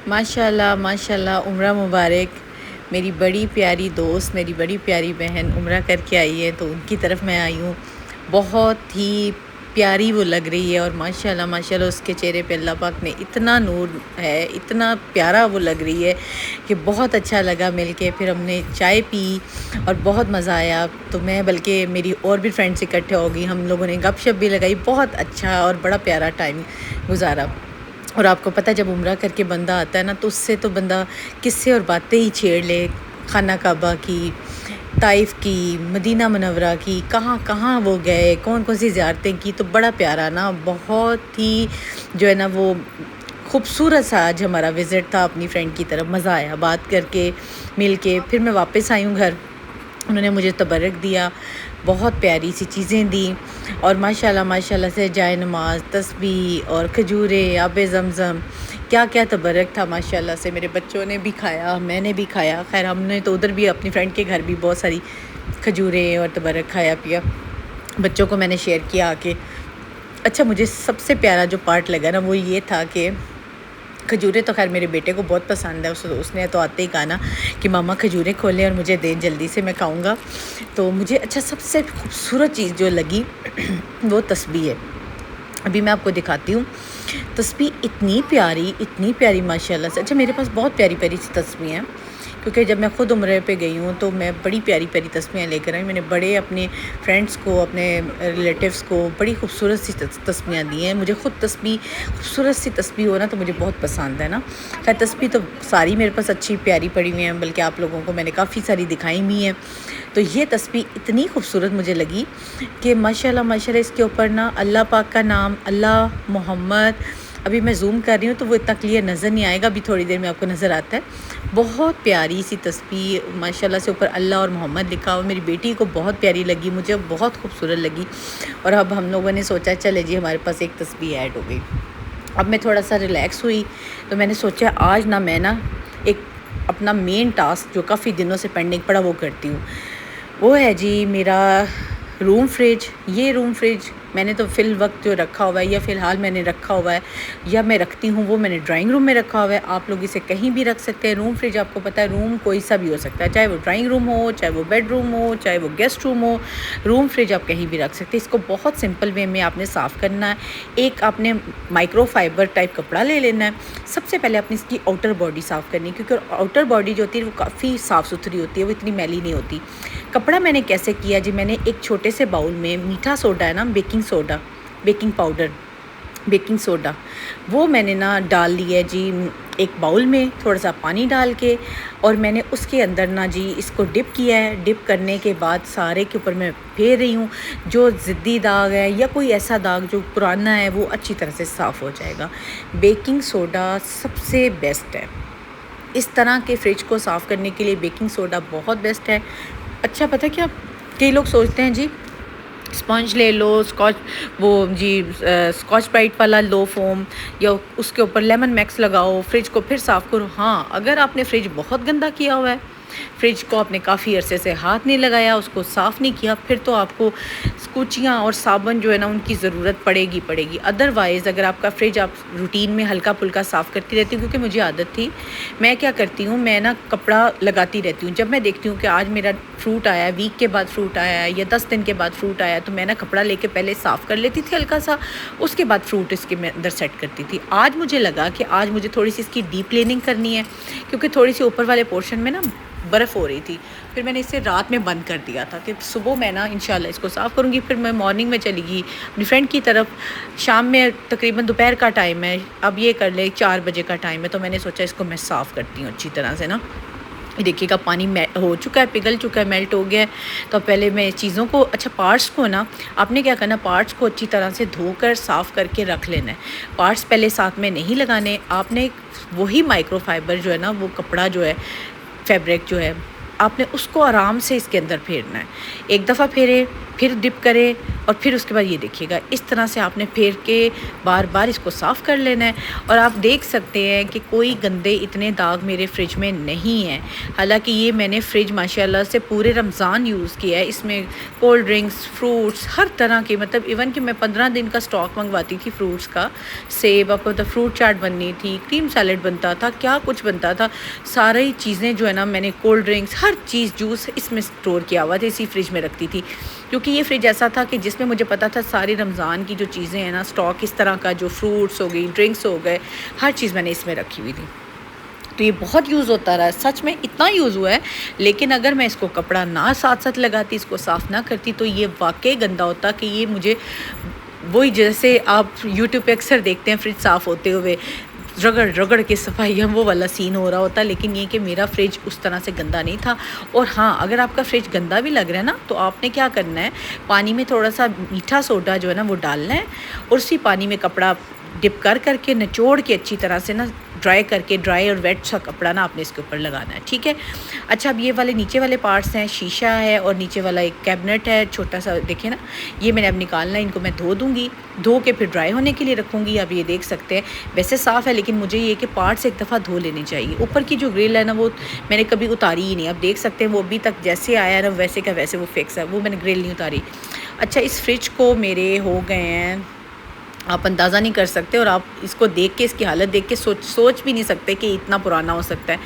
माशाल्लाह माशाल्लाह, उम्रा मुबारक। मेरी बड़ी प्यारी दोस्त, मेरी बड़ी प्यारी बहन उम्रा करके आई है, तो उनकी तरफ मैं आई हूँ। बहुत ही प्यारी वो लग रही है और माशाल्लाह माशाल्लाह उसके चेहरे पे अल्लाह पाक ने इतना नूर है, इतना प्यारा वो लग रही है कि बहुत अच्छा लगा मिलके। फिर हमने चाय पी और बहुत मज़ा आया। तो मैं बल्कि मेरी और भी फ्रेंड्स इकट्ठे हो गई, हम लोगों ने गपशप भी लगाई, बहुत अच्छा और बड़ा प्यारा टाइम गुजारा। और आपको पता है जब उम्रा करके बंदा आता है ना, तो उससे तो बंदा किस्से और बातें ही छेड़ ले, खाना काबा की, ताइफ़ की, मदीना मुनव्वरा की, कहाँ कहाँ वो गए, कौन कौन सी ज़ियारतें की। तो बड़ा प्यारा ना, बहुत ही जो है ना वो खूबसूरत सा आज हमारा विज़िट था अपनी फ्रेंड की तरफ। मज़ा आया बात करके, मिल के। फिर मैं वापस आई हूँ घर, उन्होंने मुझे तबर्रक दिया, बहुत प्यारी सी चीज़ें दी। और माशाल्लाह माशाल्लाह से जाए नमाज, तस्बीह और खजूरें, आबे ज़मज़म, क्या क्या तबर्रक था माशाल्लाह से। मेरे बच्चों ने भी खाया, मैंने भी खाया। खैर हमने तो उधर भी अपनी फ्रेंड के घर भी बहुत सारी खजूरें और तबर्रक खाया पिया। बच्चों को मैंने शेयर किया आके। अच्छा, मुझे सबसे प्यारा जो पार्ट लगा ना वो ये था कि खजूरें तो खैर मेरे बेटे को बहुत पसंद है। उसने तो आते ही कहा ना कि मामा खजूरें खोलें और मुझे दें जल्दी से, मैं खाऊंगा। तो मुझे अच्छा सबसे खूबसूरत चीज़ जो लगी वो तस्बीह है। अभी मैं आपको दिखाती हूँ। तस्बीह इतनी प्यारी माशाल्लाह से। अच्छा, मेरे पास बहुत प्यारी प्यारी सी तस्बीह हैं, क्योंकि जब मैं ख़ुद उम्रे पे गई हूँ तो मैं बड़ी प्यारी प्यारी तस्बीहें लेकर आई। मैंने बड़े अपने फ्रेंड्स को, अपने रिलेटिव्स को बड़ी खूबसूरत सी तस्बीहें दी हैं। मुझे ख़ुद खूबसूरत सी तस्बीह हो ना तो मुझे बहुत पसंद है ना। खैर तस्बीह तो सारी मेरे पास अच्छी प्यारी पड़ी हुई हैं, बल्कि आप लोगों को मैंने काफ़ी सारी दिखाई भी हैं। तो ये तस्बीह इतनी खूबसूरत मुझे लगी कि माशाल्लाह माशाल्लाह इसके ऊपर ना अल्लाह पाक का नाम, अल्लाह, मोहम्मद, अभी मैं ज़ूम कर रही हूँ तो वो इतना क्लियर नज़र नहीं आएगा, अभी थोड़ी देर में आपको नज़र आता है। बहुत प्यारी सी तस्बीह माशाल्लाह से, ऊपर अल्लाह और मोहम्मद लिखा हुआ। मेरी बेटी को बहुत प्यारी लगी, मुझे बहुत खूबसूरत लगी। और अब हम लोगों ने सोचा चले जी हमारे पास एक तस्बीह ऐड हो गई। अब मैं थोड़ा सा रिलैक्स हुई तो मैंने सोचा आज ना मैं ना एक अपना मेन टास्क जो काफ़ी दिनों से पेंडिंग पड़ा वो करती हूँ। वो है जी मेरा रूम फ्रिज। ये रूम फ्रिज मैंने तो फ़िल वक्त जो रखा हुआ है, या फ़िलहाल मैंने रखा हुआ है या मैं रखती हूँ, वो मैंने ड्राइंग रूम में रखा हुआ है। आप लोग इसे कहीं भी रख सकते हैं। रूम फ्रिज आपको पता है रूम कोई सा भी हो सकता है, चाहे वो ड्राइंग रूम हो, चाहे वो बेडरूम हो, चाहे वो गेस्ट रूम हो। रूम फ्रिज आप कहीं भी रख सकते हैं। इसको बहुत सिंपल वे में आपने साफ़ करना है। एक आपने माइक्रोफाइबर टाइप कपड़ा ले लेना है। सबसे पहले आपने इसकी आउटर बॉडी साफ़ करनी है, क्योंकि आउटर बॉडी जो होती है वो काफ़ी साफ़ सुथरी होती है, वो इतनी मैली नहीं होती। कपड़ा मैंने कैसे किया जी, मैंने एक छोटे से बाउल में मीठा सोडा है ना, बेकिंग पाउडर, बेकिंग सोडा, वो मैंने ना डाल लिया है जी एक बाउल में, थोड़ा सा पानी डाल के। और मैंने उसके अंदर ना जी इसको डिप किया है। डिप करने के बाद सारे के ऊपर मैं फेर रही हूँ। जो ज़िद्दी दाग है या कोई ऐसा दाग जो पुराना है वो अच्छी तरह से साफ़ हो जाएगा। बेकिंग सोडा सबसे बेस्ट है इस तरह के फ्रिज को साफ़ करने के लिए। बेकिंग सोडा बहुत बेस्ट है। अच्छा, पता है क्या, कई लोग सोचते हैं जी स्पंज ले लो, स्कॉच ब्राइट वाला लो फोम, या उसके ऊपर लेमन मैक्स लगाओ, फ्रिज को फिर साफ़ करो। हाँ, अगर आपने फ्रिज बहुत गंदा किया हुआ है, फ्रिज को आपने काफ़ी अरसे से हाथ नहीं लगाया, उसको साफ़ नहीं किया, फिर तो आपको स्कूचियाँ और साबुन जो है ना उनकी ज़रूरत पड़ेगी। अदरवाइज़ अगर आपका फ्रिज आप रूटीन में हल्का फुल्का साफ़ करती रहती हूँ, क्योंकि मुझे आदत थी, मैं क्या करती हूँ, मैं ना कपड़ा लगाती रहती हूँ। जब मैं देखती हूँ कि आज मेरा फ्रूट आया, वीक के बाद फ्रूट आया या 10 दिन के बाद फ्रूट आया, तो मैं ना कपड़ा लेके पहले साफ़ कर लेती थी हल्का सा, उसके बाद फ्रूट इसके मैं अंदर सेट करती थी। आज मुझे लगा कि आज मुझे थोड़ी सी इसकी डीप क्लीनिंग करनी है, क्योंकि थोड़ी सी ऊपर वाले पोर्शन में ना बर्फ़ हो रही थी। फिर मैंने इसे रात में बंद कर दिया था कि सुबह मैं ना इंशाल्लाह इसको साफ़ करूँगी। फिर मैं मॉर्निंग में चली गई अपनी फ्रेंड की तरफ। शाम में तकरीबन दोपहर का टाइम है, अब ये कर ले 4 बजे का टाइम है, तो मैंने सोचा इसको मैं साफ़ करती हूँ अच्छी तरह से ना। देखिएगा पानी हो चुका है, पिघल चुका है, मेल्ट हो गया है। तो पहले मैं चीज़ों को, अच्छा पार्ट्स को ना आपने क्या करना, पार्ट्स को अच्छी तरह से धोकर साफ़ करके रख लेना है। पार्ट्स पहले साथ में नहीं लगाने, आपने वही माइक्रोफाइबर जो है ना, वो कपड़ा जो है, फैब्रिक जो है, आपने उसको आराम से इसके अंदर फेरना है। एक दफ़ा फेरे, फिर डिप करें और फिर उसके बाद ये देखिएगा इस तरह से आपने फेर के बार बार इसको साफ़ कर लेना है। और आप देख सकते हैं कि कोई गंदे इतने दाग मेरे फ्रिज में नहीं हैं। हालांकि ये मैंने फ्रिज माशाल्लाह से पूरे रमज़ान यूज़ किया है। इसमें कोल्ड ड्रिंक्स, फ्रूट्स, हर तरह के, मतलब इवन कि मैं 15 दिन का स्टॉक मंगवाती थी फ्रूट्स का। सेब, आपको तो फ्रूट चाट बननी थी, क्रीम सैलड बनता था, क्या कुछ बनता था, सारी चीज़ें जो है ना मैंने, कोल्ड ड्रिंक्स, हर चीज़, जूस इसमें स्टोर किया हुआ था, इसी फ्रिज में रखती थी। क्योंकि ये फ्रिज ऐसा था कि जिसमें मुझे पता था सारी रमज़ान की जो चीज़ें हैं ना, स्टॉक इस तरह का, जो फ्रूट्स हो गई, ड्रिंक्स हो गए, हर चीज़ मैंने इसमें रखी हुई थी। तो ये बहुत यूज़ होता रहा, सच में इतना यूज़ हुआ है। लेकिन अगर मैं इसको कपड़ा ना साथ साथ लगाती, इसको साफ़ ना करती, तो ये वाकई गंदा होता कि ये मुझे, वही जैसे आप यूट्यूब पे अक्सर देखते हैं फ्रिज साफ़ होते हुए, रगड़ रगड़ के सफाई, हम वो वाला सीन हो रहा होता। लेकिन ये कि मेरा फ्रिज उस तरह से गंदा नहीं था। और हाँ, अगर आपका फ्रिज गंदा भी लग रहा है ना, तो आपने क्या करना है, पानी में थोड़ा सा मीठा सोडा जो है ना वो डालना है, और उसी पानी में कपड़ा डिप कर करके निचोड़ के अच्छी तरह से ना ड्राई करके, ड्राई और वेट सा कपड़ा ना आपने इसके ऊपर लगाना है, ठीक है। अच्छा, अब ये वाले नीचे वाले पार्ट्स हैं, शीशा है और नीचे वाला एक कैबिनेट है छोटा सा, देखिए ना, ये मैंने अब निकालना है। इनको मैं धो दूँगी, धो के फिर ड्राई होने के लिए रखूँगी। अब ये देख सकते हैं वैसे साफ़ है, लेकिन मुझे ये कि पार्ट्स एक दफ़ा धो लेने चाहिए। ऊपर की जो ग्रिल है ना वो मैंने कभी उतारी ही नहीं। अब देख सकते हैं वो अभी तक जैसे आया ना वैसे का वैसे वो फिक्स है, वो मैंने ग्रिल नहीं उतारी। अच्छा, इस फ्रिज को मेरे हो गए हैं, आप अंदाज़ा नहीं कर सकते, और आप इसको देख के, इसकी हालत देख के सोच भी नहीं सकते कि इतना पुराना हो सकता है।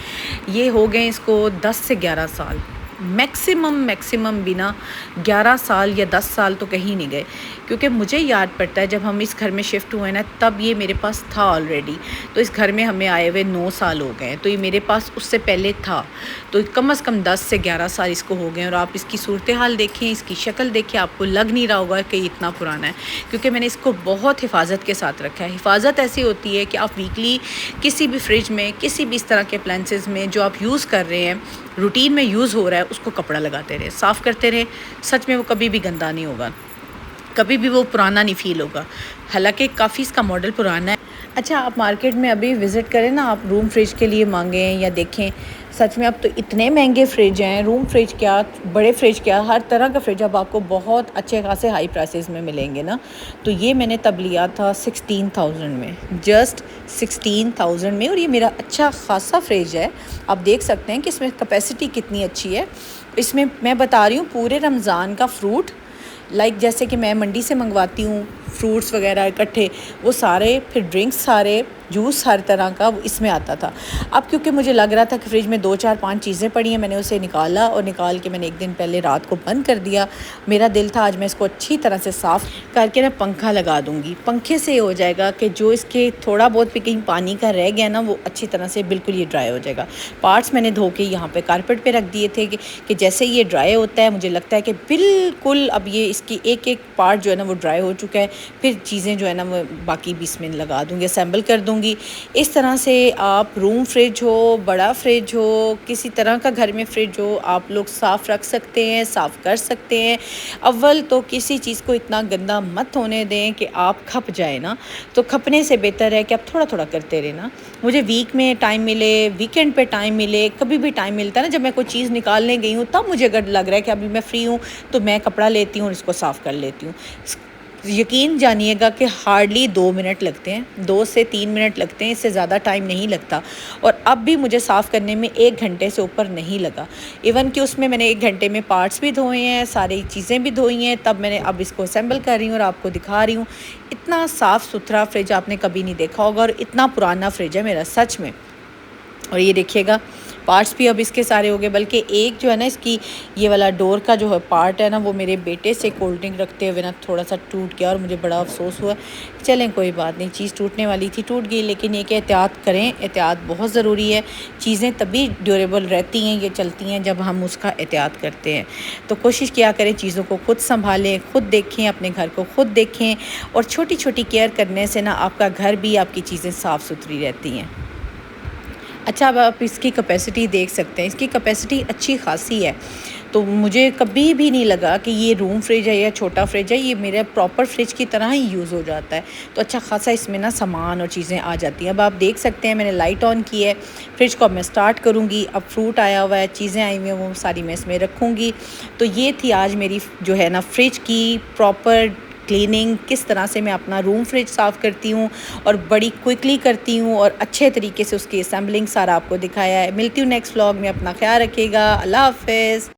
ये हो गए इसको 10 से 11 साल, मैक्सिमम बिना 11 साल या 10 साल तो कहीं नहीं गए। क्योंकि मुझे याद पड़ता है जब हम इस घर में शिफ्ट हुए ना, तब ये मेरे पास था ऑलरेडी। तो इस घर में हमें आए हुए 9 साल हो गए, तो ये मेरे पास उससे पहले था। तो कम से कम 10 से 11 साल इसको हो गए। और आप इसकी सूरत हाल देखें, इसकी शक्ल देखें, आपको लग नहीं रहा होगा कि इतना पुराना है, क्योंकि मैंने इसको बहुत हिफाजत के साथ रखा है। हिफाजत ऐसी होती है कि आप वीकली किसी भी फ्रिज में, किसी भी इस तरह के अप्लायंसेस में जो आप यूज़ कर रहे हैं, रूटीन में यूज़ हो रहा है, उसको कपड़ा लगाते रहे, साफ़ करते रहे। सच में वो कभी भी गंदा नहीं होगा, कभी भी वो पुराना नहीं फ़ील होगा। हालांकि काफ़ी इसका मॉडल पुराना है। अच्छा, आप मार्केट में अभी विज़िट करें ना, आप रूम फ्रिज के लिए मांगें या देखें, सच में अब तो इतने महंगे फ्रिज हैं, रूम फ्रिज क्या, बड़े फ्रिज क्या, हर तरह का फ्रिज अब आपको बहुत अच्छे खासे हाई प्राइसेस में मिलेंगे ना। तो ये मैंने तब लिया था 16,000 में, जस्ट 16,000 में। और ये मेरा अच्छा खासा फ्रिज है। आप देख सकते हैं कि इसमें कैपेसिटी कितनी अच्छी है। इसमें मैं बता रही हूँ पूरे रमज़ान का फ्रूट, जैसे कि मैं मंडी से मंगवाती हूँ फ्रूट्स वगैरह इकट्ठे, वो सारे, फिर ड्रिंक्स सारे, जूस हर तरह का वो इसमें आता था। अब क्योंकि मुझे लग रहा था कि फ्रिज में 2, 4, 5 चीज़ें पड़ी हैं, मैंने उसे निकाला, और निकाल के मैंने एक दिन पहले रात को बंद कर दिया। मेरा दिल था आज मैं इसको अच्छी तरह से साफ़ करके ना पंखा लगा दूँगी। पंखे से हो जाएगा कि जो इसके थोड़ा बहुत भी कहीं पानी का रह गया ना, वो अच्छी तरह से बिल्कुल ये ड्राई हो जाएगा। पार्ट्स मैंने धो के यहाँ पर कारपेट पर रख दिए थे कि जैसे ये ड्राई होता है, मुझे लगता है कि बिल्कुल अब ये इसकी एक एक पार्ट जो है ना वो ड्राई हो चुका है। फिर चीज़ें जो है ना वो बाकी भी इसमें लगा दूँगी, असेंबल कर दूँगी। इस तरह से आप रूम फ्रिज हो, बड़ा फ्रिज हो, किसी तरह का घर में फ्रिज हो, आप लोग साफ़ रख सकते हैं, साफ़ कर सकते हैं। अव्वल तो किसी चीज़ को इतना गंदा मत होने दें कि आप खप जाए ना, तो खपने से बेहतर है कि आप थोड़ा थोड़ा करते रहे ना। मुझे वीक में टाइम मिले, वीकेंड पे टाइम मिले, कभी भी टाइम मिलता है ना, जब मैं कोई चीज़ निकालने गई हूँ, तब मुझे अगर लग रहा है कि अभी मैं फ्री हूँ, तो मैं कपड़ा लेती हूँ और इसको साफ़ कर लेती हूँ। यकीन जानिएगा कि हार्डली 2 मिनट लगते हैं, 2 से 3 मिनट लगते हैं, इससे ज़्यादा टाइम नहीं लगता। और अब भी मुझे साफ़ करने में 1 घंटे से ऊपर नहीं लगा। इवन कि उसमें मैंने 1 घंटे में पार्ट्स भी धोए हैं, सारी चीज़ें भी धोई हैं, तब मैंने अब इसको असेंबल कर रही हूँ और आपको दिखा रही हूँ। इतना साफ़ सुथरा फ्रिज आपने कभी नहीं देखा होगा, और इतना पुराना फ्रिज है मेरा, सच में। और ये देखिएगा पार्ट्स भी अब इसके सारे हो गए, बल्कि एक जो है ना इसकी ये वाला डोर का जो है पार्ट है ना, वो मेरे बेटे से कोल्ड ड्रिंक रखते हुए ना थोड़ा सा टूट गया, और मुझे बड़ा अफसोस हुआ। चलें कोई बात नहीं, चीज़ टूटने वाली थी, टूट गई। लेकिन ये कि एहतियात करें, एहतियात बहुत ज़रूरी है। चीज़ें तभी ड्यूरेबल रहती हैं, ये चलती हैं जब हम उसका एहतियात करते हैं। तो कोशिश किया करें, चीज़ों को खुद संभालें, खुद देखें, अपने घर को खुद देखें, और छोटी छोटी केयर करने से ना आपका घर भी, आपकी चीज़ें साफ़ सुथरी रहती हैं। अच्छा, अब आप इसकी कैपेसिटी देख सकते हैं, इसकी कैपेसिटी अच्छी खासी है। तो मुझे कभी भी नहीं लगा कि ये रूम फ्रिज है या छोटा फ्रिज है, ये मेरा प्रॉपर फ्रिज की तरह ही यूज़ हो जाता है। तो अच्छा खासा इसमें ना सामान और चीज़ें आ जाती हैं। अब आप देख सकते हैं मैंने लाइट ऑन की है, फ्रिज को अब मैं स्टार्ट करूँगी। अब फ्रूट आया हुआ है, चीज़ें आई हुई हैं, वो सारी मैं इसमें रखूँगी। तो ये थी आज मेरी जो है ना फ्रिज की प्रॉपर क्लीनिंग, किस तरह से मैं अपना रूम फ्रिज साफ़ करती हूँ और बड़ी क्विकली करती हूँ और अच्छे तरीके से उसकी असेंबलिंग सारा आपको दिखाया है। मिलती हूँ नेक्स्ट व्लॉग में, अपना ख्याल रखिएगा। अल्लाह हाफ़िज़।